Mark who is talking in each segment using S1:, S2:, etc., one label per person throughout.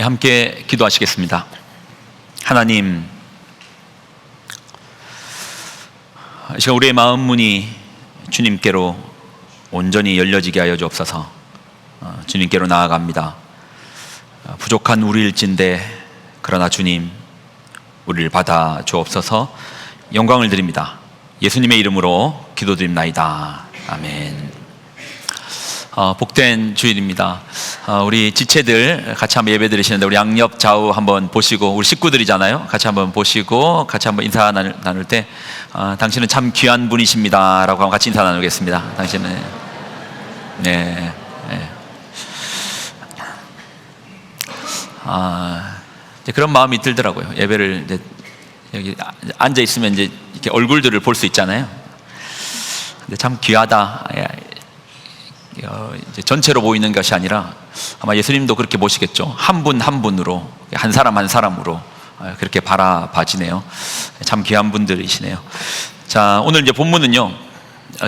S1: 함께 기도하시겠습니다. 하나님, 이 시간 우리의 마음 문이 주님께로 온전히 열려지게 하여 주옵소서. 주님께로 나아갑니다. 부족한 우리일진데 그러나 주님, 우리를 받아 주옵소서. 영광을 드립니다. 예수님의 이름으로 기도드립나이다. 아멘. 복된 주일입니다. 우리 지체들 같이 한번 예배 드리시는데 우리 양옆 좌우 한번 보시고, 우리 식구들이잖아요. 같이 한번 보시고 같이 한번 인사 나눌 때 당신은 참 귀한 분이십니다 라고 한번 같이 인사 나누겠습니다. 당신은 네. 이제 그런 마음이 들더라고요. 예배를 이제 여기 앉아 있으면 이제 이렇게 얼굴들을 볼 수 있잖아요. 근데 참 귀하다. 이제 전체로 보이는 것이 아니라 아마 예수님도 그렇게 보시겠죠. 한 분 한 분으로, 한 사람 한 사람으로 그렇게 바라봐지네요. 참 귀한 분들이시네요. 자, 오늘 이제 본문은요,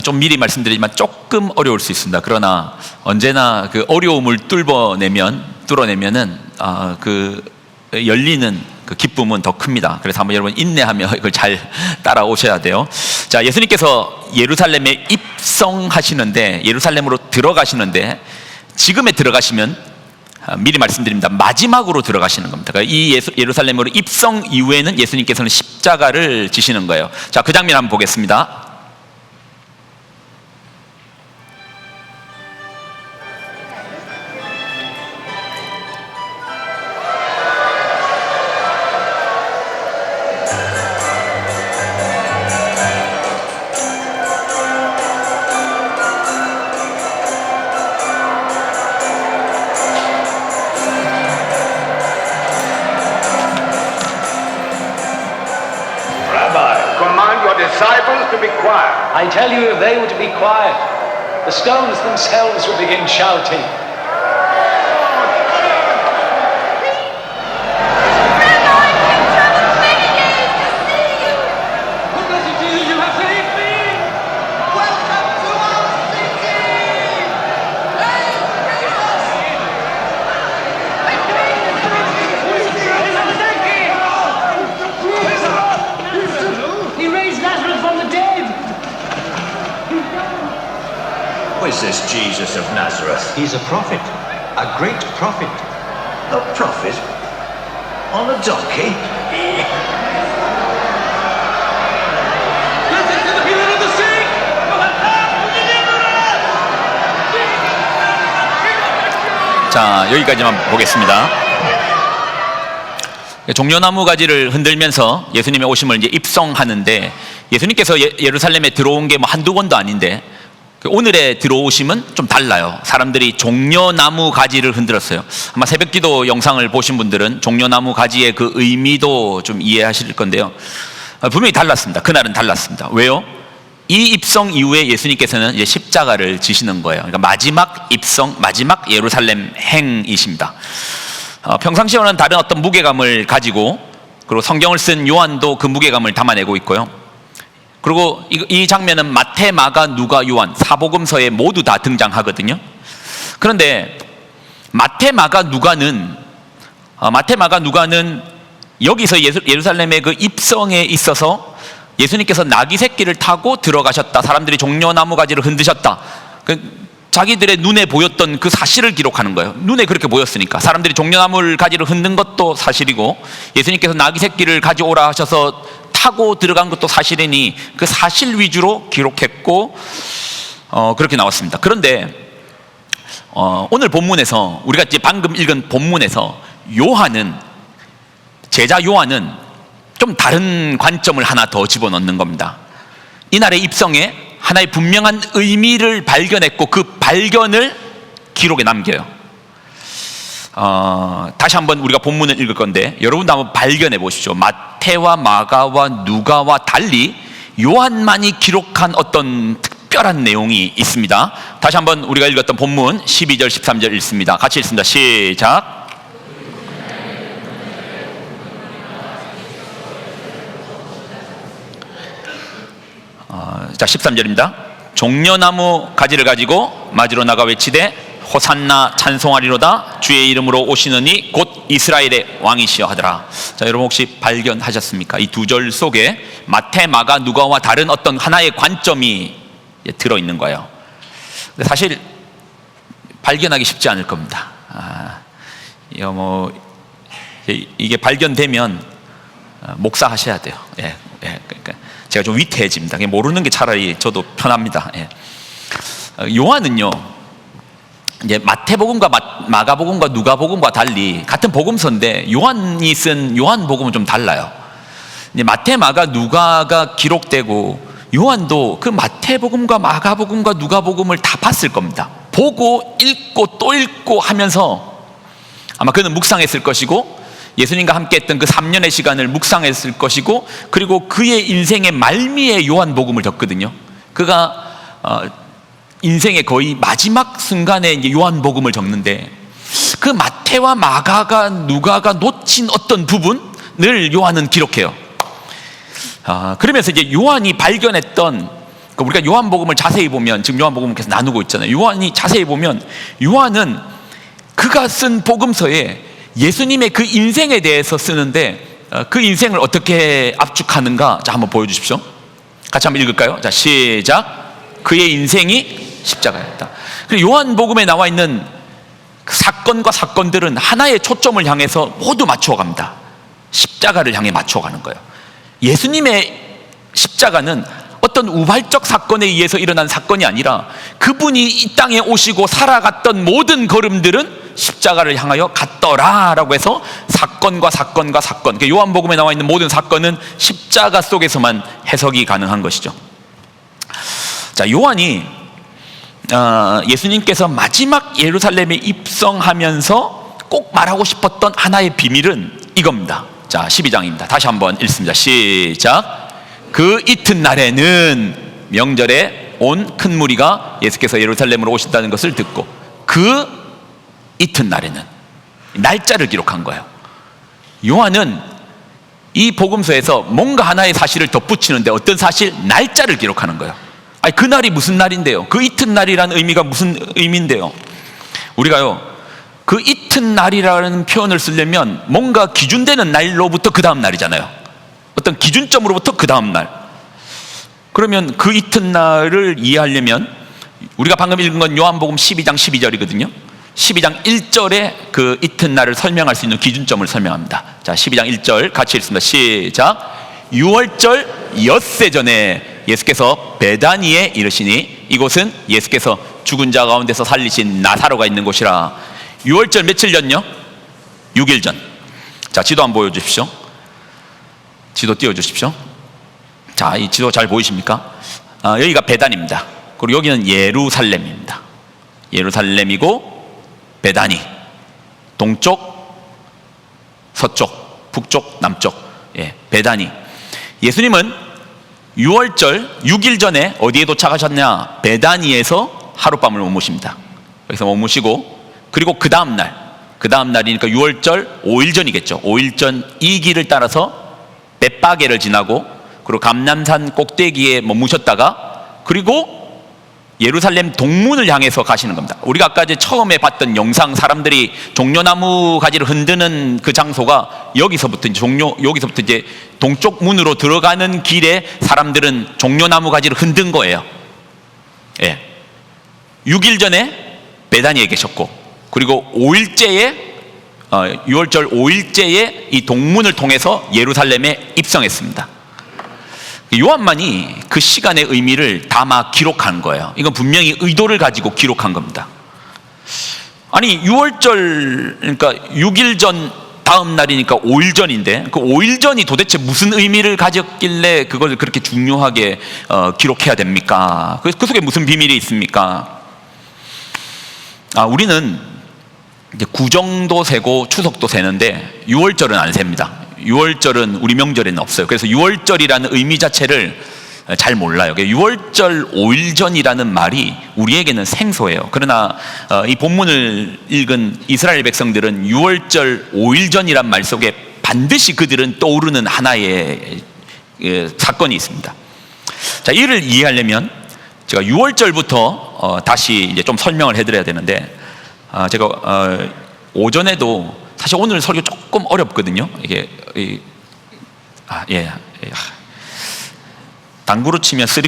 S1: 좀 미리 말씀드리지만 조금 어려울 수 있습니다. 그러나 언제나 그 어려움을 뚫어내면은 그 열리는 그 기쁨은 더 큽니다. 그래서 한번 여러분 인내하며 이걸 잘 따라오셔야 돼요. 자, 예수님께서 예루살렘에 입성하시는데, 예루살렘으로 들어가시는데, 지금에 들어가시면 미리 말씀드립니다. 마지막으로 들어가시는 겁니다. 그러니까 이 예루살렘으로 입성 이후에는 예수님께서는 십자가를 지시는 거예요. 자, 그 장면 한번 보겠습니다.
S2: I tell you, if they were to be quiet, the stones themselves would begin shouting.
S3: Who is this Jesus of Nazareth?
S4: He's a prophet, a great prophet.
S3: A prophet? On a donkey?
S2: Listen to the healing of the sick!
S1: 자, 여기까지만 보겠습니다. 종려나무 가지를 흔들면서 예수님의 오심을 이제 입성하는데, 예수님께서 예루살렘에 들어온 게 뭐 한두 번도 아닌데 오늘의 들어오심은 좀 달라요. 사람들이 종려나무 가지를 흔들었어요. 아마 새벽기도 영상을 보신 분들은 종려나무 가지의 그 의미도 좀 이해하실 건데요, 분명히 달랐습니다. 그날은 달랐습니다. 왜요? 이 입성 이후에 예수님께서는 이제 십자가를 지시는 거예요. 그러니까 마지막 입성, 마지막 예루살렘 행이십니다. 평상시와는 다른 어떤 무게감을 가지고, 그리고 성경을 쓴 요한도 그 무게감을 담아내고 있고요. 그리고 이 장면은 마태, 마가, 누가, 요한 사복음서에 모두 다 등장하거든요. 그런데 마태, 마가, 누가는 여기서 예루살렘의 그 입성에 있어서 예수님께서 나귀 새끼를 타고 들어가셨다, 사람들이 종려나무 가지를 흔드셨다, 자기들의 눈에 보였던 그 사실을 기록하는 거예요. 눈에 그렇게 보였으니까. 사람들이 종려나무 가지를 흔든 것도 사실이고, 예수님께서 나귀 새끼를 가져오라 하셔서 타고 들어간 것도 사실이니 그 사실 위주로 기록했고, 그렇게 나왔습니다. 그런데 오늘 본문에서, 우리가 이제 방금 읽은 본문에서 제자 요한은 좀 다른 관점을 하나 더 집어넣는 겁니다. 이날의 입성에 하나의 분명한 의미를 발견했고, 그 발견을 기록에 남겨요. 다시 한번 우리가 본문을 읽을 건데 여러분도 한번 발견해 보십시오. 마태와 마가와 누가와 달리 요한만이 기록한 어떤 특별한 내용이 있습니다. 다시 한번 우리가 읽었던 본문 12절 13절 읽습니다. 같이 읽습니다. 시작. 자, 13절입니다. 종려나무 가지를 가지고 맞으러 나가 외치되 호산나 찬송하리로다, 주의 이름으로 오시느니 곧 이스라엘의 왕이시여 하더라. 자, 여러분 혹시 발견하셨습니까? 이 두 절 속에 마태, 마가, 누가와 다른 어떤 하나의 관점이 들어있는 거예요. 근데 사실 발견하기 쉽지 않을 겁니다. 이게 발견되면 목사 하셔야 돼요. 그러니까 제가 좀 위태해집니다. 모르는 게 차라리 저도 편합니다. 요한은요, 이제 마태복음과 마가복음과 누가복음과 달리 같은 복음서인데 요한이 쓴 요한복음은 좀 달라요. 이제 마태, 마가, 누가가 기록되고 요한도 그 마태복음과 마가복음과 누가복음을 다 봤을 겁니다. 보고 읽고 또 읽고 하면서 아마 그는 묵상했을 것이고 예수님과 함께 했던 그 3년의 시간을 묵상했을 것이고, 그리고 그의 인생의 말미에 요한복음을 적거든요. 그가 인생의 거의 마지막 순간에 이제 요한복음을 적는데, 그 마태와 마가가 누가가 놓친 어떤 부분을 요한은 기록해요. 그러면서 이제 요한이 발견했던, 우리가 요한복음을 자세히 보면, 지금 요한복음을 계속 나누고 있잖아요. 요한이 자세히 보면 요한은 그가 쓴 복음서에 예수님의 그 인생에 대해서 쓰는데, 그 인생을 어떻게 압축하는가, 자 한번 보여주십시오. 같이 한번 읽을까요? 자, 시작. 그의 인생이 십자가였다. 그리고 요한복음에 나와 있는 그 사건과 사건들은 하나의 초점을 향해서 모두 맞춰갑니다. 십자가를 향해 맞춰가는 거예요. 예수님의 십자가는 어떤 우발적 사건에 의해서 일어난 사건이 아니라 그분이 이 땅에 오시고 살아갔던 모든 걸음들은 십자가를 향하여 갔더라라고 해서 사건과 사건과 사건, 그러니까 요한복음에 나와 있는 모든 사건은 십자가 속에서만 해석이 가능한 것이죠. 자, 요한이 예수님께서 마지막 예루살렘에 입성하면서 꼭 말하고 싶었던 하나의 비밀은 이겁니다. 자, 12장입니다. 다시 한번 읽습니다. 시작. 그 이튿날에는, 명절에 온 큰 무리가 예수께서 예루살렘으로 오신다는 것을 듣고, 그 이튿날에는, 날짜를 기록한 거예요. 요한은 이 복음서에서 뭔가 하나의 사실을 덧붙이는데, 어떤 사실? 날짜를 기록하는 거예요. 아니, 그날이 무슨 날인데요? 그 이튿날이라는 의미가 무슨 의미인데요? 우리가요, 그 이튿날이라는 표현을 쓰려면 뭔가 기준되는 날로부터 그 다음 날이잖아요. 어떤 기준점으로부터 그 다음 날. 그러면 그 이튿날을 이해하려면 우리가 방금 읽은 건 요한복음 12장 12절이거든요 12장 1절에 그 이튿날을 설명할 수 있는 기준점을 설명합니다. 자, 12장 1절 같이 읽습니다. 시작. 6월절 엿새 전에 예수께서 베다니에 이르시니, 이곳은 예수께서 죽은 자 가운데서 살리신 나사로가 있는 곳이라. 6월절 며칠 전요? 6일 전. 자, 지도 한번 보여주십시오. 지도 띄워주십시오. 자, 이 지도 잘 보이십니까? 여기가 베단입니다. 그리고 여기는 예루살렘입니다. 예루살렘이고 베다니, 동쪽, 서쪽, 북쪽, 남쪽, 베다니. 예수님은 6월절 6일 전에 어디에 도착하셨냐? 베다니에서 하룻밤을 머무십니다. 여기서 머무시고, 그리고 그 다음날이니까 6월절 5일 전이겠죠. 5일 전 이 길을 따라서 벳바게를 지나고, 그리고 감람산 꼭대기에 머무셨다가, 그리고 예루살렘 동문을 향해서 가시는 겁니다. 우리가 아까 이제 처음에 봤던 영상, 사람들이 종려나무 가지를 흔드는 그 장소가 여기서부터 이제 동쪽 문으로 들어가는 길에 사람들은 종려나무 가지를 흔든 거예요. 6일 전에 베다니에 계셨고, 그리고 5일째에 6월절 5일째에 이 동문을 통해서 예루살렘에 입성했습니다. 요한만이 그 시간의 의미를 담아 기록한 거예요. 이건 분명히 의도를 가지고 기록한 겁니다. 아니, 6월절, 그러니까 6일 전 다음 날이니까 5일 전인데, 그 5일 전이 도대체 무슨 의미를 가졌길래 그걸 그렇게 중요하게 기록해야 됩니까? 그 속에 무슨 비밀이 있습니까? 우리는 이제 구정도 세고 추석도 세는데 6월절은 안 셉니다. 6월절은 우리 명절에는 없어요. 그래서 6월절이라는 의미 자체를 잘 몰라요. 6월절 5일 전이라는 말이 우리에게는 생소해요. 그러나 이 본문을 읽은 이스라엘 백성들은 6월절 5일 전이란 말 속에 반드시 그들은 떠오르는 하나의 사건이 있습니다. 자, 이를 이해하려면 제가 6월절부터 다시 이제 좀 설명을 해드려야 되는데, 제가 오전에도 사실 사실 오늘 설교 조금 어렵거든요. 이게 당구로 치면 3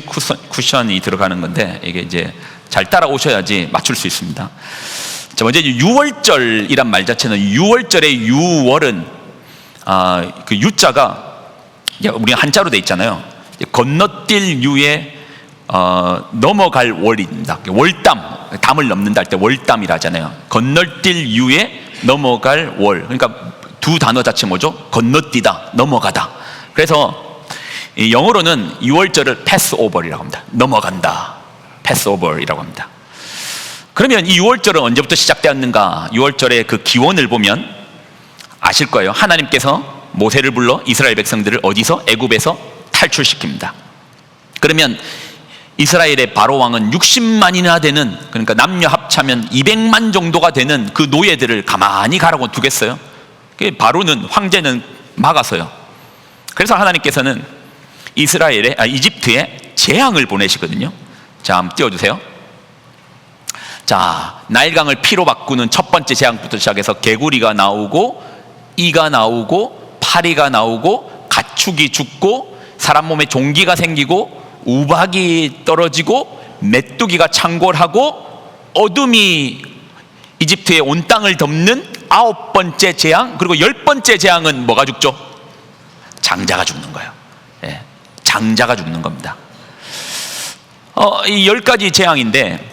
S1: 쿠션이 들어가는 건데 이게 이제 잘 따라오셔야지 맞출 수 있습니다. 자, 먼저 유월절이란 말 자체는 유월절의 유월은 그 유자가 우리가 한자로 돼 있잖아요. 건너뛸 유에 넘어갈 월입니다. 월담, 담을 넘는다 할 때 월담이라 하잖아요. 건너뛸 유에 넘어갈 월. 그러니까 두 단어 자체 뭐죠? 건너뛰다, 넘어가다. 그래서 영어로는 6월절을 패스오버이라고 합니다. 넘어간다, 패스오버이라고 합니다. 그러면 이 6월절은 언제부터 시작되었는가? 6월절의 그 기원을 보면 아실 거예요. 하나님께서 모세를 불러 이스라엘 백성들을 어디서? 애굽에서 탈출시킵니다. 그러면 이스라엘의 바로 왕은 60만이나 되는, 그러니까 남녀 합치면 200만 정도가 되는 그 노예들을 가만히 가라고 두겠어요? 바로는, 황제는 막아서요. 그래서 하나님께서는 이집트에 재앙을 보내시거든요. 자, 한번 띄워주세요. 자, 나일강을 피로 바꾸는 첫 번째 재앙부터 시작해서 개구리가 나오고 이가 나오고 파리가 나오고 가축이 죽고 사람 몸에 종기가 생기고 우박이 떨어지고 메뚜기가 창궐하고 어둠이 이집트의 온 땅을 덮는 9번째 재앙, 그리고 10번째 재앙은 뭐가 죽죠? 장자가 죽는 거예요. 예, 장자가 죽는 겁니다. 이 10가지 재앙인데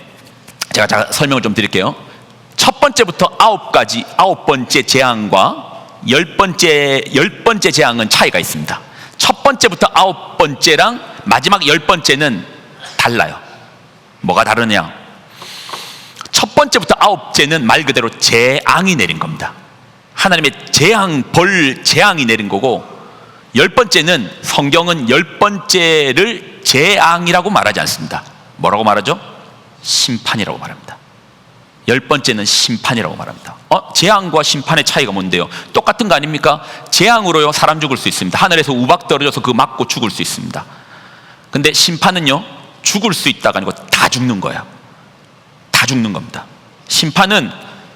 S1: 제가 설명을 좀 드릴게요. 첫 번째부터 9번째 재앙과 10번째 재앙은 차이가 있습니다. 첫 번째부터 9번째랑 마지막 10번째는 달라요. 뭐가 다르냐? 첫 번째부터 9째는 말 그대로 재앙이 내린 겁니다. 하나님의 재앙이 내린 거고, 10번째는 성경은 10번째를 재앙이라고 말하지 않습니다. 뭐라고 말하죠? 심판이라고 말합니다. 10번째는 심판이라고 말합니다. 재앙과 심판의 차이가 뭔데요? 똑같은 거 아닙니까? 재앙으로요 사람 죽을 수 있습니다. 하늘에서 우박 떨어져서 그거 맞고 죽을 수 있습니다. 근데 심판은요 죽을 수 있다가 아니고 다 죽는 거예요. 다 죽는 겁니다. 심판은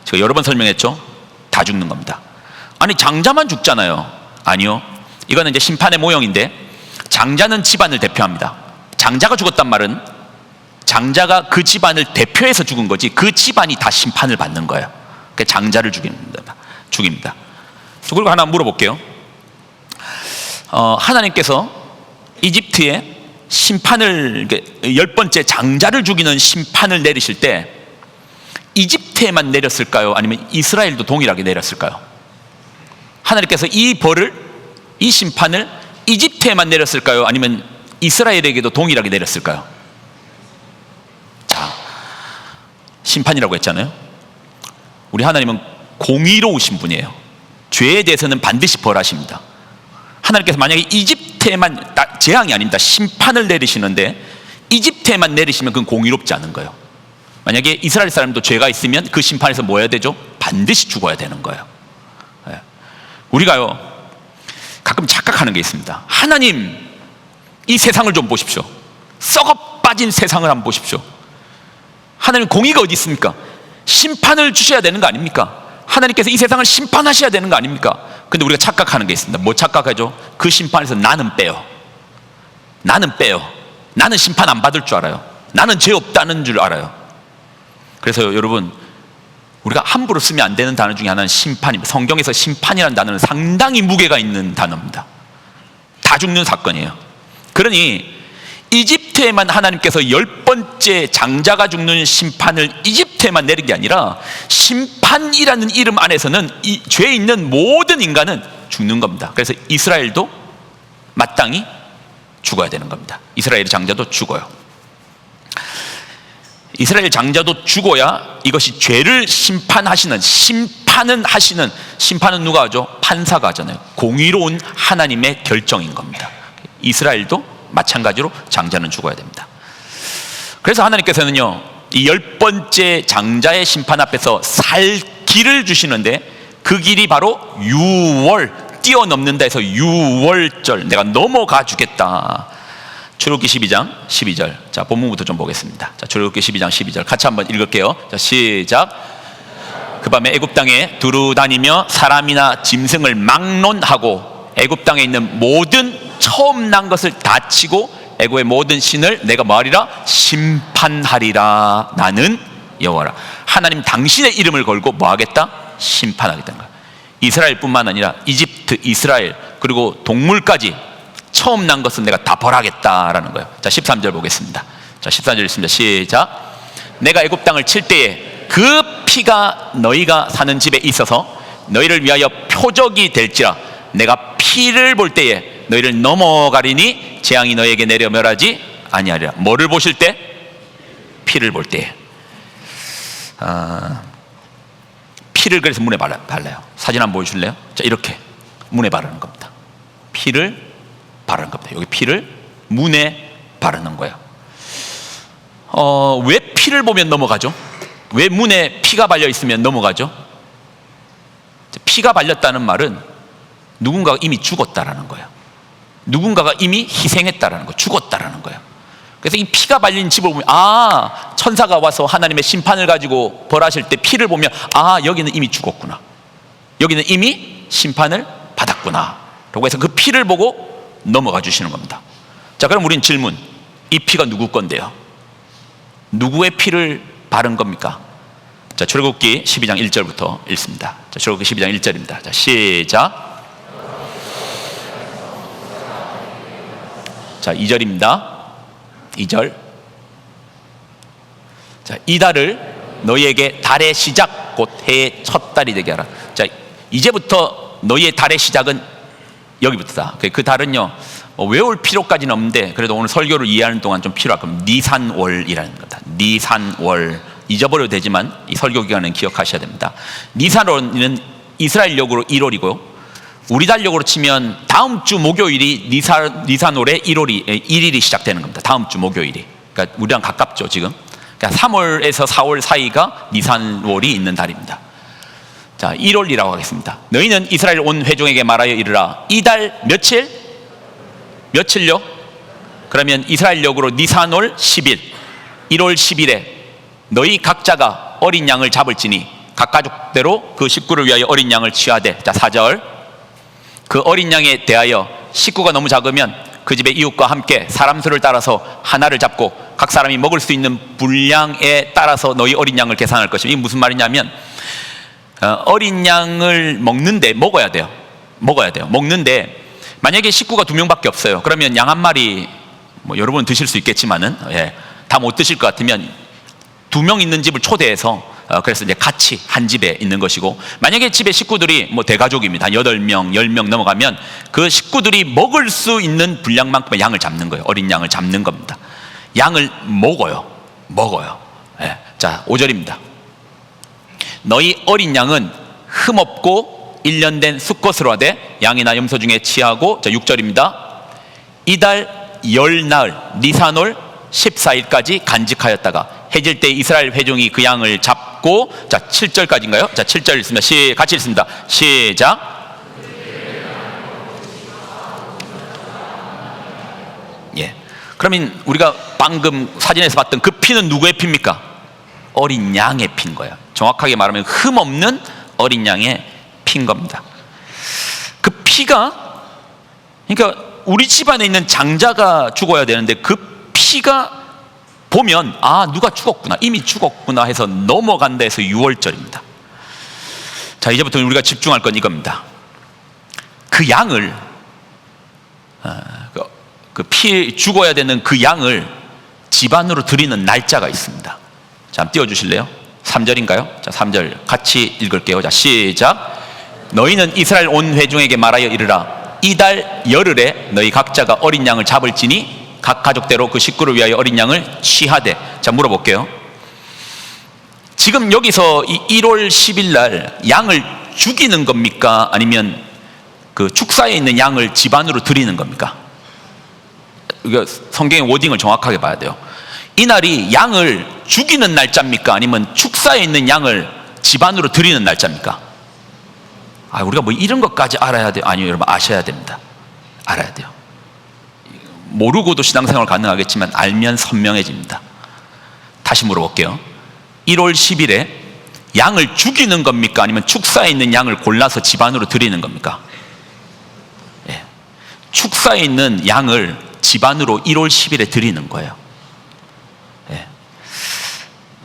S1: 제가 여러 번 설명했죠. 다 죽는 겁니다. 아니, 장자만 죽잖아요. 아니요, 이거는 이제 심판의 모형인데, 장자는 집안을 대표합니다. 장자가 죽었단 말은 장자가 그 집안을 대표해서 죽은 거지, 그 집안이 다 심판을 받는 거예요. 그러니까 장자를 죽입니다. 그리고 하나 물어볼게요. 하나님께서 이집트에 심판을, 10번째 장자를 죽이는 심판을 내리실 때 이집트에만 내렸을까요? 아니면 이스라엘도 동일하게 내렸을까요? 하나님께서 이 벌을, 이 심판을 이집트에만 내렸을까요? 아니면 이스라엘에게도 동일하게 내렸을까요? 자, 심판이라고 했잖아요. 우리 하나님은 공의로우신 분이에요. 죄에 대해서는 반드시 벌하십니다. 하나님께서 만약에 이집트에만, 재앙이 아닙니다, 심판을 내리시는데 이집트에만 내리시면 그건 공의롭지 않은 거예요. 만약에 이스라엘 사람도 죄가 있으면 그 심판에서 뭐 해야 되죠? 반드시 죽어야 되는 거예요. 우리가요 가끔 착각하는 게 있습니다. 하나님, 이 세상을 좀 보십시오. 썩어 빠진 세상을 한번 보십시오. 하나님 공의가 어디 있습니까? 심판을 주셔야 되는 거 아닙니까? 하나님께서 이 세상을 심판하셔야 되는 거 아닙니까? 근데 우리가 착각하는 게 있습니다. 뭐 착각하죠? 그 심판에서 나는 빼요. 나는 심판 안 받을 줄 알아요. 나는 죄 없다는 줄 알아요. 그래서 여러분, 우리가 함부로 쓰면 안 되는 단어 중에 하나는 심판입니다. 성경에서 심판이라는 단어는 상당히 무게가 있는 단어입니다. 다 죽는 사건이에요. 그러니 이집트에만 하나님께서 10번째 장자가 죽는 심판을 이집트에만 내린 게 아니라 심판이라는 이름 안에서는 이 죄 있는 모든 인간은 죽는 겁니다. 그래서 이스라엘도 마땅히 죽어야 되는 겁니다. 이스라엘 장자도 죽어요. 이스라엘 장자도 죽어야 이것이 죄를 심판은 누가 하죠? 판사가 하잖아요. 공의로운 하나님의 결정인 겁니다. 이스라엘도 마찬가지로 장자는 죽어야 됩니다. 그래서 하나님께서는요 이 10번째 장자의 심판 앞에서 살 길을 주시는데, 그 길이 바로 6월, 뛰어넘는다 해서 6월절, 내가 넘어가 주겠다. 출애굽기 12장 12절. 자, 본문부터 좀 보겠습니다. 자, 출애굽기 12장 12절 같이 한번 읽을게요. 자, 시작. 그 밤에 애굽 땅에 두루 다니며 사람이나 짐승을 막론하고 애굽 땅에 있는 모든 처음 난 것을 다 치고 애굽의 모든 신을 내가 뭐하리라? 심판하리라. 나는 여호와라. 하나님 당신의 이름을 걸고 뭐하겠다? 심판하겠다는 거야. 이스라엘뿐만 아니라 이집트, 이스라엘, 그리고 동물까지 처음 난 것은 내가 다 벌하겠다라는 거예요. 자, 13절 보겠습니다. 자, 14절 읽습니다. 시작. 내가 애굽 땅을 칠 때에 그 피가 너희가 사는 집에 있어서 너희를 위하여 표적이 될지라. 내가 피를 볼 때에 너희를 넘어가리니 재앙이 너희에게 내려 멸하지 아니하리라. 뭐를 보실 때? 피를 볼 때에. 피를 그래서 문에 발라요. 사진 한번 보여줄래요? 자, 이렇게 문에 바르는 겁니다. 피를 바르는 겁니다. 여기 피를 문에 바르는 거예요. 왜 피를 보면 넘어가죠? 왜 문에 피가 발려 있으면 넘어가죠? 피가 발렸다는 말은 누군가가 이미 죽었다라는 거예요. 누군가가 이미 희생했다라는 거예요. 죽었다라는 거예요. 그래서 이 피가 발린 집을 보면 천사가 와서 하나님의 심판을 가지고 벌하실 때 피를 보면 여기는 이미 죽었구나, 여기는 이미 심판을 받았구나 라고 해서 그 피를 보고 넘어가 주시는 겁니다. 자, 그럼 우린 질문, 이 피가 누구 건데요? 누구의 피를 바른 겁니까? 자, 출애굽기 12장 1절부터 읽습니다. 자, 출애굽기 12장 1절입니다. 자, 시작. 자, 2절입니다. 2절. 자, 이 달을 너희에게 달의 시작 곧 해의 첫 달이 되게 하라. 자, 이제부터 너희의 달의 시작은 여기부터다. 그 달은요, 외울 필요까지는 없는데 그래도 오늘 설교를 이해하는 동안 좀 필요할 겁니다. 니산월이라는 겁니다. 니산월. 잊어버려도 되지만 이 설교 기간은 기억하셔야 됩니다. 니산월은 이스라엘력으로 1월이고요, 우리 달력으로 치면 다음 주 목요일이 니산월의 1일이 시작되는 겁니다. 다음 주 목요일이. 그러니까 우리랑 가깝죠 지금. 그러니까 3월에서 4월 사이가 니산월이 있는 달입니다. 자, 1월이라고 하겠습니다. 너희는 이스라엘 온 회중에게 말하여 이르라. 이 달 며칠? 며칠요? 그러면 이스라엘력으로 니산월 10일, 1월 10일에 너희 각자가 어린 양을 잡을지니 각 가족대로 그 식구를 위하여 어린 양을 취하되. 자, 4절. 그 어린 양에 대하여 식구가 너무 작으면 그 집의 이웃과 함께 사람 수를 따라서 하나를 잡고 각 사람이 먹을 수 있는 분량에 따라서 너희 어린 양을 계산할 것이며. 이게 무슨 말이냐면 어린 양을 먹어야 돼요. 먹는데 만약에 식구가 2명밖에 없어요. 그러면 양 한 마리 여러분 드실 수 있겠지만은 다 못 드실 것 같으면 2명 있는 집을 초대해서 그래서 이제 같이 한 집에 있는 것이고, 만약에 집에 식구들이 대가족입니다. 8명, 10명 넘어가면 그 식구들이 먹을 수 있는 분량만큼의 양을 잡는 거예요. 어린 양을 잡는 겁니다. 양을 먹어요. 자, 5절입니다. 너희 어린 양은 흠없고 1년 된 수컷으로 하되 양이나 염소 중에 취하고. 자, 6절입니다. 이달 열나흘 니산월 14일까지 간직하였다가 해질 때 이스라엘 회중이 그 양을 잡고. 자, 7절까지인가요? 자, 7절 읽습니다. 같이 읽습니다. 시작. 예. 그러면 우리가 방금 사진에서 봤던 그 피는 누구의 피입니까? 어린 양의 피인 거예요. 정확하게 말하면 흠없는 어린 양의 피인 겁니다. 그 피가, 그러니까 우리 집안에 있는 장자가 죽어야 되는데 그 피가 보면 누가 죽었구나, 이미 죽었구나 해서 넘어간다 해서 6월절입니다. 자, 이제부터 우리가 집중할 건 이겁니다. 그 양을 그 피 죽어야 되는 그 양을 집안으로 드리는 날짜가 있습니다. 자, 한번 띄워주실래요? 3절인가요? 자, 3절 같이 읽을게요. 자, 시작. 너희는 이스라엘 온 회중에게 말하여 이르라. 이달 열흘에 너희 각자가 어린 양을 잡을지니 각 가족대로 그 식구를 위하여 어린 양을 취하되. 자, 물어볼게요. 지금 여기서 이 1월 10일 날 양을 죽이는 겁니까? 아니면 그 축사에 있는 양을 집안으로 드리는 겁니까? 이거 성경의 워딩을 정확하게 봐야 돼요. 이 날이 양을 죽이는 날짜입니까? 아니면 축사에 있는 양을 집안으로 드리는 날짜입니까? 우리가 이런 것까지 알아야 돼요? 아니요, 여러분, 아셔야 됩니다. 알아야 돼요. 모르고도 신앙생활 가능하겠지만 알면 선명해집니다. 다시 물어볼게요. 1월 10일에 양을 죽이는 겁니까? 아니면 축사에 있는 양을 골라서 집안으로 드리는 겁니까? 예. 축사에 있는 양을 집안으로 1월 10일에 드리는 거예요. 예.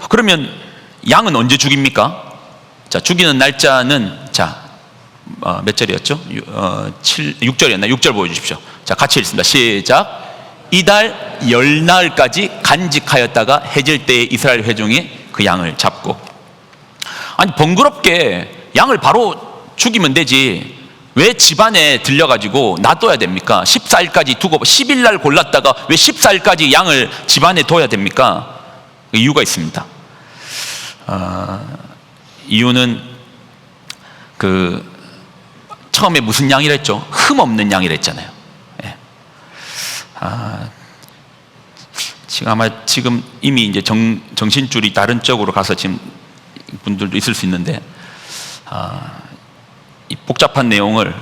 S1: 그러면 양은 언제 죽입니까? 자, 죽이는 날짜는 몇 절이었죠? 6절이었나요? 6절 보여주십시오. 자, 같이 읽습니다. 시작. 이달 열나흘까지 간직하였다가 해질 때에 이스라엘 회중이 그 양을 잡고. 아니, 번거롭게 양을 바로 죽이면 되지 왜 집안에 들려가지고 놔둬야 됩니까? 14일까지 두고 10일 날 골랐다가 왜 14일까지 양을 집안에 둬야 됩니까? 이유가 있습니다. 이유는 처음에 무슨 양이라 했죠? 흠 없는 양이라 했잖아요. 예. 지금 이미 이제 정신줄이 다른 쪽으로 가서 지금 분들도 있을 수 있는데, 이 복잡한 내용을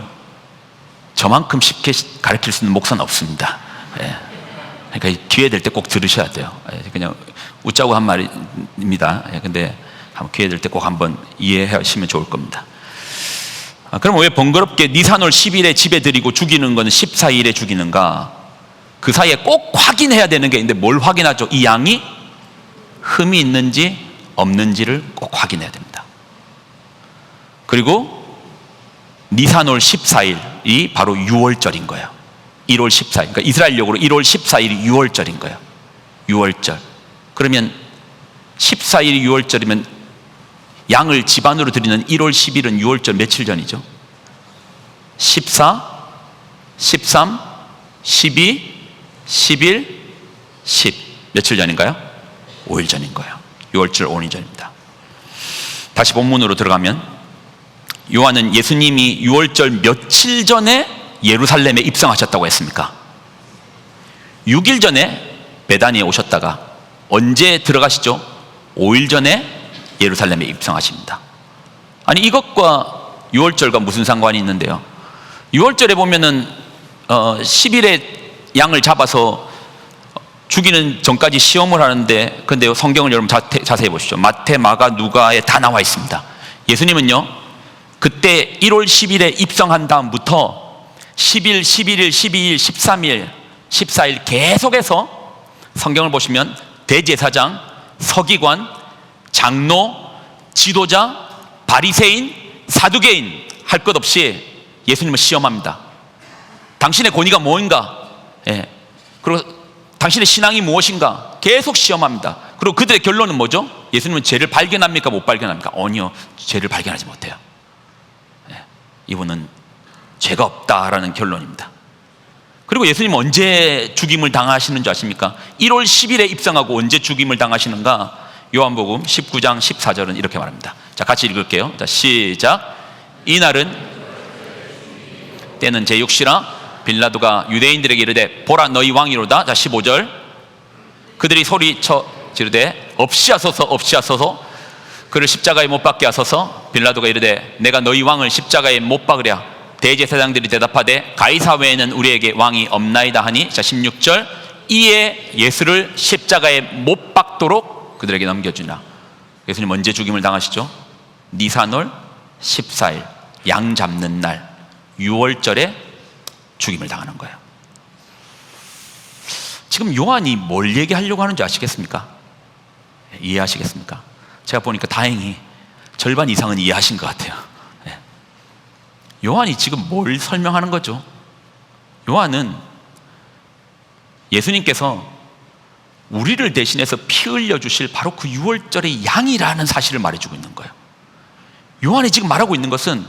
S1: 저만큼 쉽게 가르칠 수 있는 목사는 없습니다. 예. 그러니까 기회 될 때 꼭 들으셔야 돼요. 그냥 웃자고 한 말입니다. 근데 기회 될 때 꼭 한번 이해하시면 좋을 겁니다. 그럼 왜 번거롭게 니산월 10일에 집에 드리고 죽이는 건 14일에 죽이는가? 그 사이에 꼭 확인해야 되는 게 있는데 뭘 확인하죠? 이 양이 흠이 있는지 없는지를 꼭 확인해야 됩니다. 그리고 니산월 14일이 바로 6월절인 거예요. 1월 14일. 그러니까 이스라엘력으로 1월 14일이 6월절인 거예요. 6월절. 그러면 14일이 6월절이면 양을 집안으로 드리는 1월 10일은 6월절 며칠 전이죠? 14, 13, 12, 11, 10 며칠 전인가요? 5일 전인 거예요. 6월절 5일 전입니다. 다시 본문으로 들어가면 요한은 예수님이 6월절 며칠 전에 예루살렘에 입성하셨다고 했습니까? 6일 전에 베다니에 오셨다가 언제 들어가시죠? 5일 전에 예루살렘에 입성하십니다. 아니, 이것과 6월절과 무슨 상관이 있는데요? 6월절에 보면은 10일에 양을 잡아서 죽이는 전까지 시험을 하는데, 근데 성경을 여러분 자세히 보시죠. 마태, 마가, 누가에 다 나와 있습니다. 예수님은요, 그때 1월 10일에 입성한 다음부터 10일, 11일, 12일, 13일, 14일 계속해서 성경을 보시면 대제사장, 서기관, 장로, 지도자, 바리새인, 사두개인 할 것 없이 예수님을 시험합니다. 당신의 권위가 뭐인가? 예. 그리고 당신의 신앙이 무엇인가? 계속 시험합니다. 그리고 그들의 결론은 뭐죠? 예수님은 죄를 발견합니까? 못 발견합니까? 아니요, 죄를 발견하지 못해요. 예. 이분은 죄가 없다라는 결론입니다. 그리고 예수님은 언제 죽임을 당하시는 줄 아십니까? 1월 10일에 입성하고 언제 죽임을 당하시는가? 요한복음 19장 14절은 이렇게 말합니다. 자, 같이 읽을게요. 자, 시작. 이날은 때는 제6시라 빌라도가 유대인들에게 이르되 보라 너희 왕이로다. 자, 15절. 그들이 소리쳐 지르되 없이하소서 없이하소서. 그를 십자가에 못 박게 하소서. 빌라도가 이르되 내가 너희 왕을 십자가에 못 박으랴. 대제사장들이 대답하되 가이사 외에는 우리에게 왕이 없나이다 하니. 자, 16절. 이에 예수를 십자가에 못 박도록 그들에게 넘겨주나. 예수님 언제 죽임을 당하시죠? 니산월 14일 양 잡는 날 6월절에 죽임을 당하는 거예요. 지금 요한이 뭘 얘기하려고 하는지 아시겠습니까? 이해하시겠습니까? 제가 보니까 다행히 절반 이상은 이해하신 것 같아요. 요한이 지금 뭘 설명하는 거죠? 요한은 예수님께서 우리를 대신해서 피 흘려주실 바로 그 6월절의 양이라는 사실을 말해주고 있는 거예요. 요한이 지금 말하고 있는 것은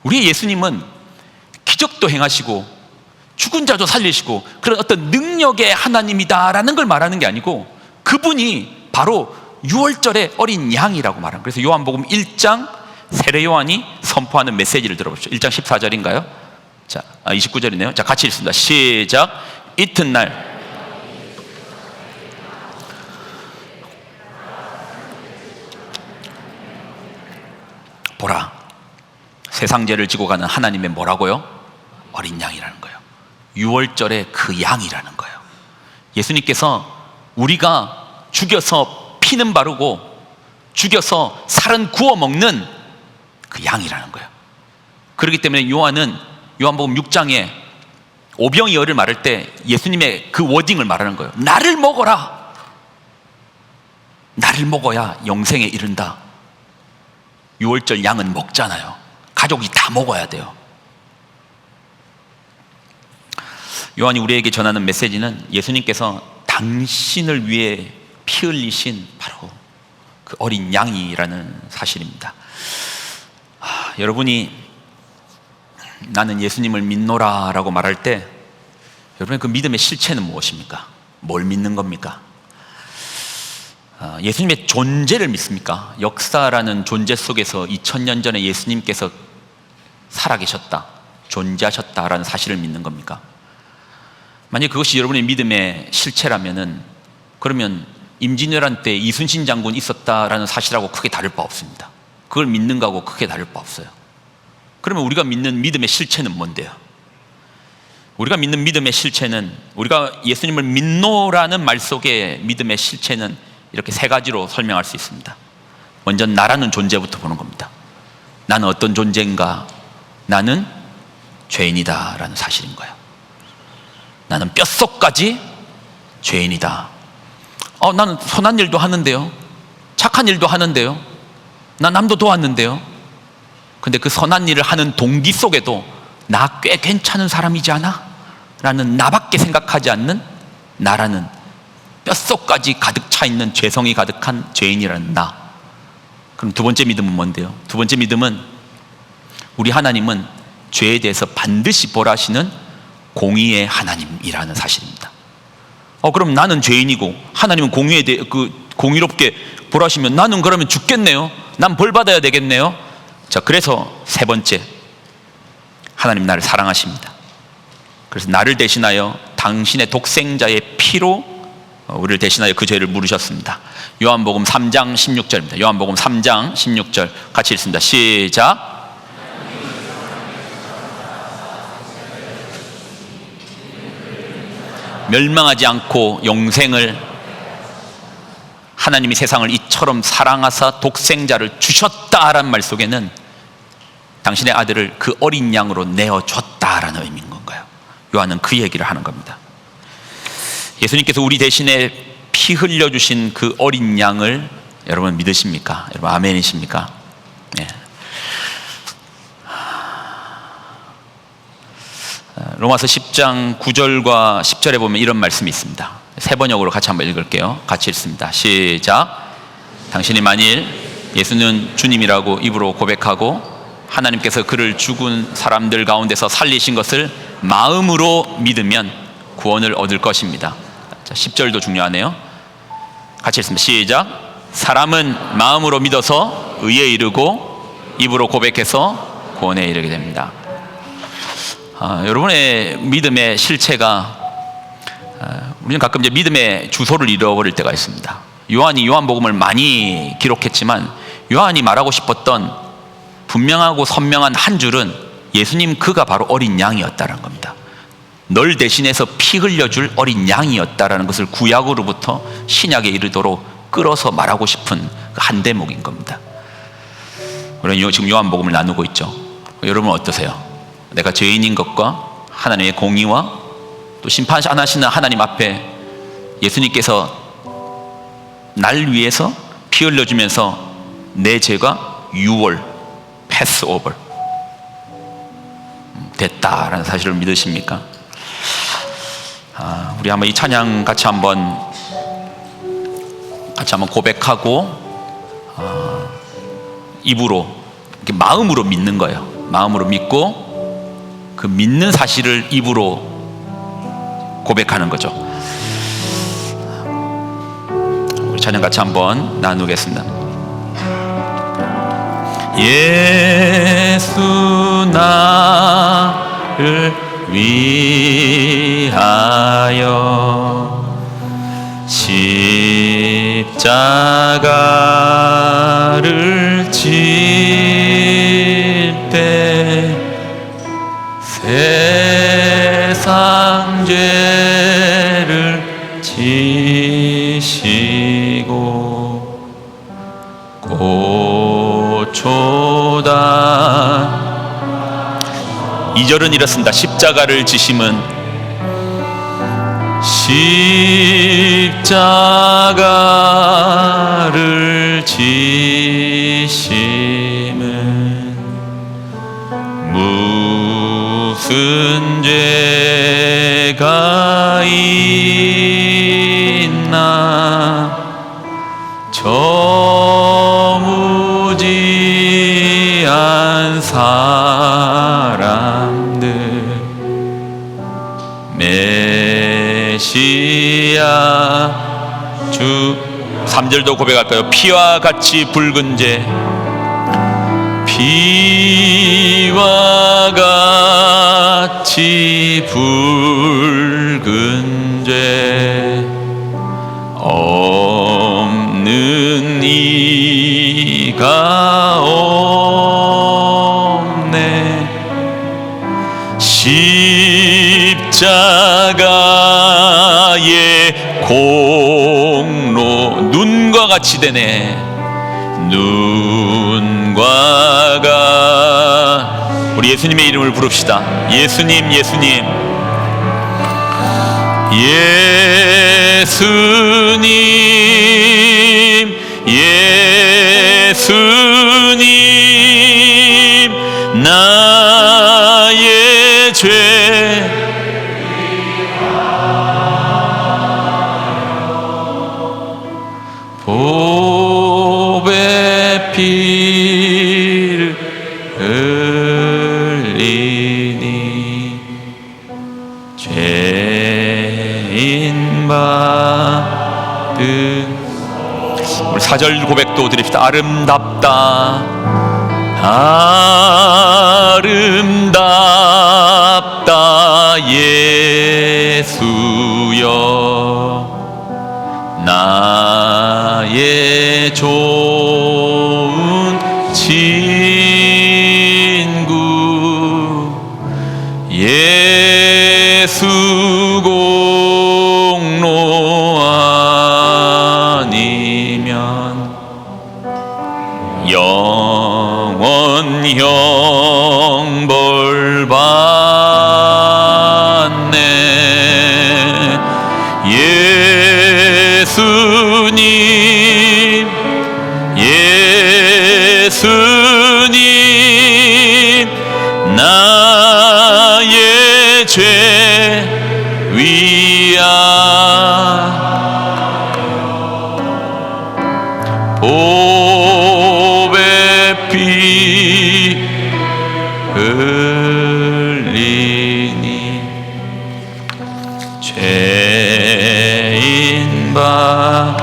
S1: 우리의 예수님은 기적도 행하시고 죽은 자도 살리시고 그런 어떤 능력의 하나님이다라는 걸 말하는 게 아니고 그분이 바로 6월절의 어린 양이라고 말합니다. 그래서 요한복음 1장 세례 요한이 선포하는 메시지를 들어보십시오. 1장 14절인가요? 자, 29절이네요. 자, 같이 읽습니다. 시작. 이튿날 보라, 세상 죄를 지고 가는 하나님의 뭐라고요? 어린 양이라는 거예요. 6월절의 그 양이라는 거예요. 예수님께서 우리가 죽여서 피는 바르고 죽여서 살은 구워 먹는 그 양이라는 거예요. 그렇기 때문에 요한복음 6장에 오병이어를 말할 때 예수님의 그 워딩을 말하는 거예요. 나를 먹어라. 나를 먹어야 영생에 이른다. 6월절 양은 먹잖아요. 가족이 다 먹어야 돼요. 요한이 우리에게 전하는 메시지는 예수님께서 당신을 위해 피 흘리신 바로 그 어린 양이라는 사실입니다. 여러분이 나는 예수님을 믿노라 라고 말할 때 여러분의 그 믿음의 실체는 무엇입니까? 뭘 믿는 겁니까? 예수님의 존재를 믿습니까? 역사라는 존재 속에서 2000년 전에 예수님께서 살아계셨다, 존재하셨다라는 사실을 믿는 겁니까? 만약 그것이 여러분의 믿음의 실체라면은 그러면 임진왜란 때 이순신 장군 있었다라는 사실하고 크게 다를 바 없습니다. 그걸 믿는 거하고 크게 다를 바 없어요. 그러면 우리가 믿는 믿음의 실체는 뭔데요? 우리가 믿는 믿음의 실체는, 우리가 예수님을 믿노라는 말 속에 믿음의 실체는 이렇게 세 가지로 설명할 수 있습니다. 먼저 나라는 존재부터 보는 겁니다. 나는 어떤 존재인가? 나는 죄인이다 라는 사실인 거예요. 나는 뼛속까지 죄인이다. 나는 선한 일도 하는데요, 착한 일도 하는데요, 나 남도 도왔는데요. 근데 그 선한 일을 하는 동기 속에도 나 꽤 괜찮은 사람이지 않아? 라는 나밖에 생각하지 않는 나라는 뼛속까지 가득 차 있는 죄성이 가득한 죄인이라는 나. 그럼 두 번째 믿음은 뭔데요? 두 번째 믿음은 우리 하나님은 죄에 대해서 반드시 벌하시는 공의의 하나님이라는 사실입니다. 그럼 나는 죄인이고 하나님은 공의롭게 벌하시면 나는 그러면 죽겠네요. 난 벌 받아야 되겠네요. 자, 그래서 세 번째, 하나님 나를 사랑하십니다. 그래서 나를 대신하여 당신의 독생자의 피로 우리를 대신하여 그 죄를 물으셨습니다. 요한복음 3장 16절입니다. 요한복음 3장 16절 같이 읽습니다. 시작. 멸망하지 않고 영생을, 하나님이 세상을 이처럼 사랑하사 독생자를 주셨다라는 말 속에는 당신의 아들을 그 어린 양으로 내어줬다라는 의미인 건가요? 요한은 그 얘기를 하는 겁니다. 예수님께서 우리 대신에 피 흘려주신 그 어린 양을 여러분 믿으십니까? 여러분 아멘이십니까? 네. 로마서 10장 9절과 10절에 보면 이런 말씀이 있습니다. 세 번역으로 같이 한번 읽을게요. 같이 읽습니다. 시작. 당신이 만일 예수는 주님이라고 입으로 고백하고 하나님께서 그를 죽은 사람들 가운데서 살리신 것을 마음으로 믿으면 구원을 얻을 것입니다. 자, 10절도 중요하네요. 같이 읽습니다. 시작. 사람은 마음으로 믿어서 의에 이르고 입으로 고백해서 구원에 이르게 됩니다. 여러분의 믿음의 실체가, 우리는 가끔 이제 믿음의 주소를 잃어버릴 때가 있습니다. 요한이 요한복음을 많이 기록했지만 요한이 말하고 싶었던 분명하고 선명한 한 줄은 예수님 그가 바로 어린 양이었다는 겁니다. 널 대신해서 피 흘려줄 어린 양이었다라는 것을 구약으로부터 신약에 이르도록 끌어서 말하고 싶은 한 대목인 겁니다. 우리는 지금 요한복음을 나누고 있죠. 여러분 어떠세요? 내가 죄인인 것과 하나님의 공의와 또 심판하시는 하나님 앞에 예수님께서 날 위해서 피 흘려주면서 내 죄가 패스오버 됐다라는 사실을 믿으십니까? 우리 한번 이 찬양 같이 한번 고백하고 입으로 이렇게 마음으로 믿는 거예요. 마음으로 믿고 그 믿는 사실을 입으로 고백하는 거죠. 우리 찬양 같이 한번 나누겠습니다. 예수 나를 위하여 십자가를 질 때 세상 죄를 지시고 초다. 2절은 이렇습니다. 십자가를 지심은 십자가를 지심은 무슨 죄가 있나 저 무지한 사람들 메시아 주 3절도 고백할까요? 피와 같이 붉은 죄 피와 같이 붉은 죄 없는 이가 없네. 십자가의 공로 눈과 같이 되네. 눈과 같이 우리 예수님의 이름을 부릅시다. 예수님 예수님 예수님 예수님 나의 죄 보배 피를 흘리니 죄인 받은 우리 4절 고백도 드립시다. 아름답다 아름답다 예수여 나의 좋은 친구 예수 공로 아니면 영원 형벌 받네. 예수님 예수님 나의 죄 위하여 보배 피 흘리니 죄인 바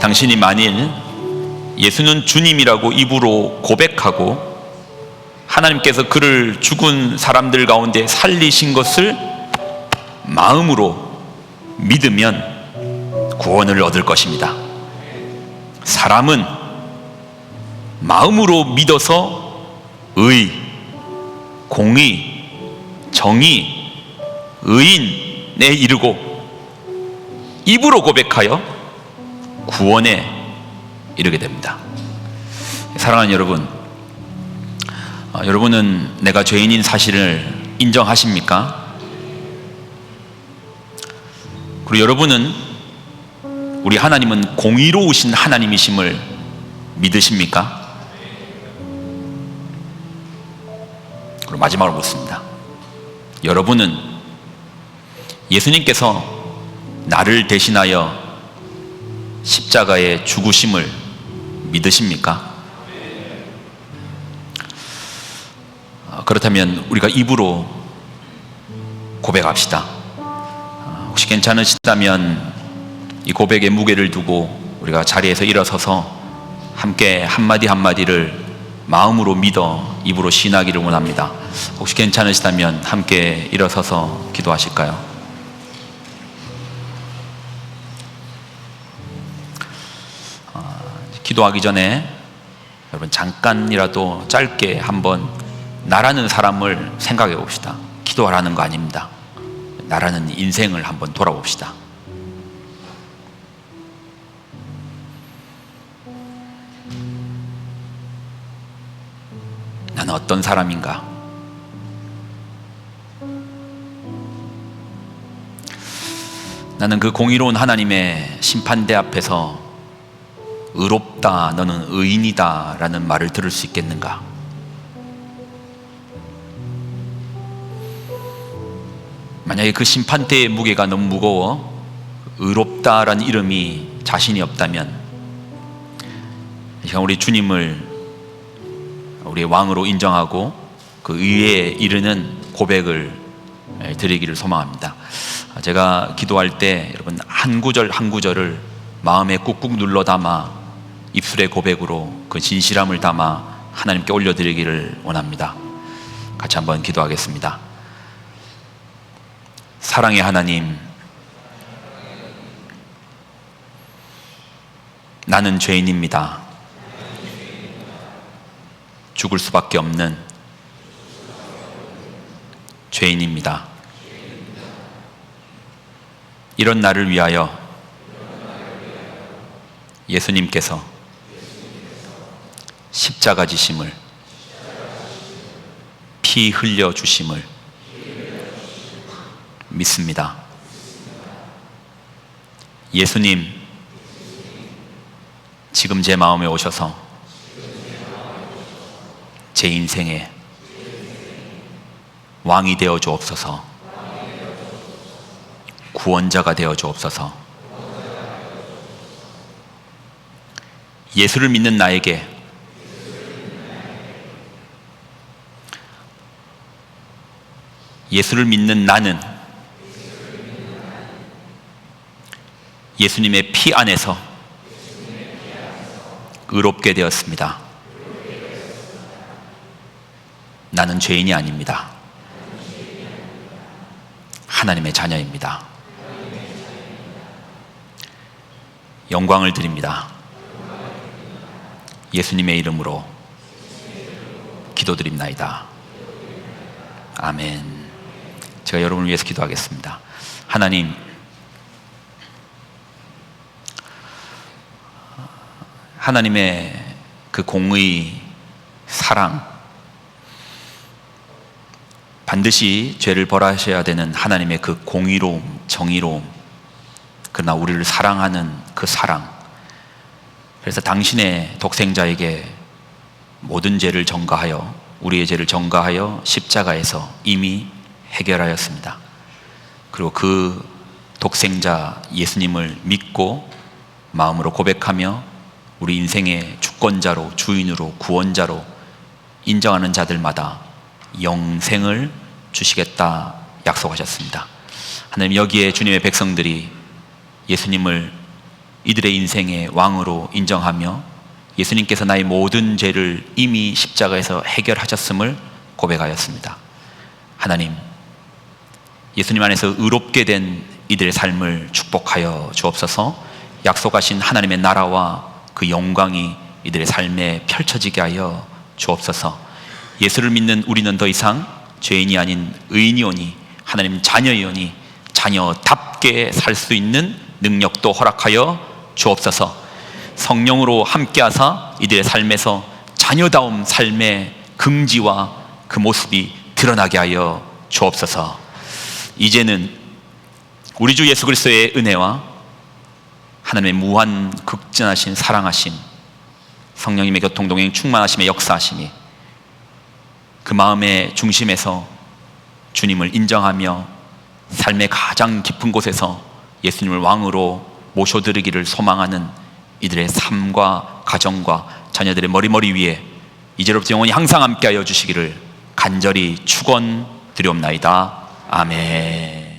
S1: 당신이 만일 예수는 주님이라고 입으로 고백하고 하나님께서 그를 죽은 사람들 가운데 살리신 것을 마음으로 믿으면 구원을 얻을 것입니다. 사람은 마음으로 믿어서 의, 공의, 정의, 의인에 이르고 입으로 고백하여 구원에 이르게 됩니다. 사랑하는 여러분, 여러분은 내가 죄인인 사실을 인정하십니까? 그리고 여러분은 우리 하나님은 공의로우신 하나님이심을 믿으십니까? 그리고 마지막으로 묻습니다. 여러분은 예수님께서 나를 대신하여 십자가의 죽으심을 믿으십니까? 그렇다면 우리가 입으로 고백합시다. 혹시 괜찮으시다면 이 고백의 무게를 두고 우리가 자리에서 일어서서 함께 한마디 한마디를 마음으로 믿어 입으로 시인하기를 원합니다. 혹시 괜찮으시다면 함께 일어서서 기도하실까요? 기도하기 전에 여러분 잠깐이라도 짧게 한번 나라는 사람을 생각해 봅시다. 기도하라는 거 아닙니다. 나라는 인생을 한번 돌아봅시다. 나는 어떤 사람인가? 나는 그 공의로운 하나님의 심판대 앞에서 의롭다, 너는 의인이다 라는 말을 들을 수 있겠는가? 만약에 그 심판대의 무게가 너무 무거워 의롭다라는 이름이 자신이 없다면 우리 주님을 우리의 왕으로 인정하고 그 의에 이르는 고백을 드리기를 소망합니다. 제가 기도할 때 여러분 한 구절 한 구절을 마음에 꾹꾹 눌러 담아 입술의 고백으로 그 진실함을 담아 하나님께 올려드리기를 원합니다. 같이 한번 기도하겠습니다. 사랑의 하나님, 나는 죄인입니다. 죽을 수밖에 없는 죄인입니다. 이런 나를 위하여 예수님께서 십자가 지심을, 피 흘려 주심을 믿습니다. 예수님, 지금 제 마음에 오셔서 제 인생에 왕이 되어 주옵소서. 구원자가 되어 주옵소서. 예수를 믿는 나에게 예수를 믿는 나는 예수님의 피 안에서 의롭게 되었습니다. 나는 죄인이 아닙니다. 하나님의 자녀입니다. 영광을 드립니다. 예수님의 이름으로 기도드립나이다. 아멘. 제가 여러분을 위해서 기도하겠습니다. 하나님, 하나님의 그 공의, 사랑, 반드시 죄를 벌하셔야 되는 하나님의 그 공의로움, 정의로움, 그러나 우리를 사랑하는 그 사랑, 그래서 당신의 독생자에게 모든 죄를 전가하여, 우리의 죄를 전가하여 십자가에서 이미 해결하였습니다. 그리고 그 독생자 예수님을 믿고 마음으로 고백하며 우리 인생의 주권자로, 주인으로, 구원자로 인정하는 자들마다 영생을 주시겠다 약속하셨습니다. 하나님, 여기에 주님의 백성들이 예수님을 이들의 인생의 왕으로 인정하며 예수님께서 나의 모든 죄를 이미 십자가에서 해결하셨음을 고백하였습니다. 하나님, 예수님 안에서 의롭게 된 이들의 삶을 축복하여 주옵소서. 약속하신 하나님의 나라와 그 영광이 이들의 삶에 펼쳐지게 하여 주옵소서. 예수를 믿는 우리는 더 이상 죄인이 아닌 의인이오니, 하나님 자녀이오니 자녀답게 살 수 있는 능력도 허락하여 주옵소서. 성령으로 함께하사 이들의 삶에서 자녀다움 삶의 긍지와 그 모습이 드러나게 하여 주옵소서. 이제는 우리 주 예수 그리스도의 은혜와 하나님의 무한 극진하신 사랑하심, 성령님의 교통동행 충만하심의 역사하심이 그 마음의 중심에서 주님을 인정하며 삶의 가장 깊은 곳에서 예수님을 왕으로 모셔드리기를 소망하는 이들의 삶과 가정과 자녀들의 머리머리 위에 이제로부터 영원히 항상 함께하여 주시기를 간절히 축원드리옵나이다. 아멘.